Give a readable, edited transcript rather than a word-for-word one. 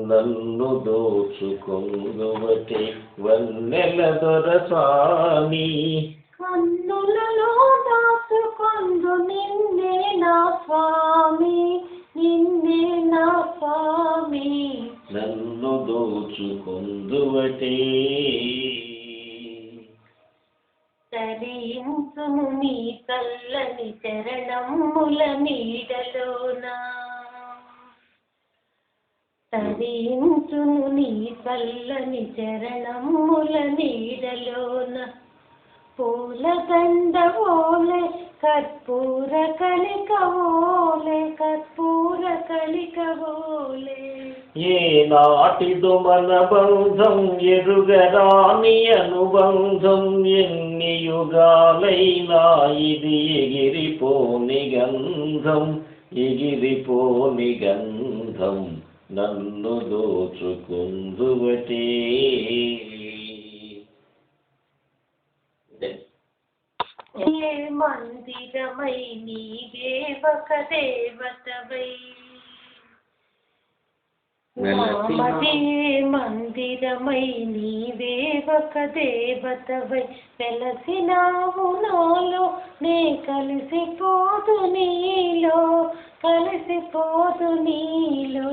నన్ను దోచుకొందువటే వన్నెల దొరసాని కన్నులలో దాచుకొందు నిన్నే నా స్వామి, నిన్నే నా స్వామి. నన్ను దోచుకొందువటే తరించును నీ చల్లని చరణముల నీడలోన, తరించును నీ చల్లని చరణముల నీడలోన. పూలదండ ఓలే కర్పూర కళిక ఓలే, కర్పూర కళిక ఓలే. ఏ నాటిదు మన బంధం ఎరుగరాని అనుబంధం, ఎన్ని యుగాలైనా ఇది ఎగిరిపోని గంధం, ఎగిరిపోని గంధం. నన్ను దోచుకొందువటే. ఏ మందిరమై నీవే ఒక దేవతవై, నామదే మందిరమై నీవే ఒక దేవతవై. వెలసినావు నాలో నే కలిసిపోదు నీలో, కలిసిపోదు నీలో.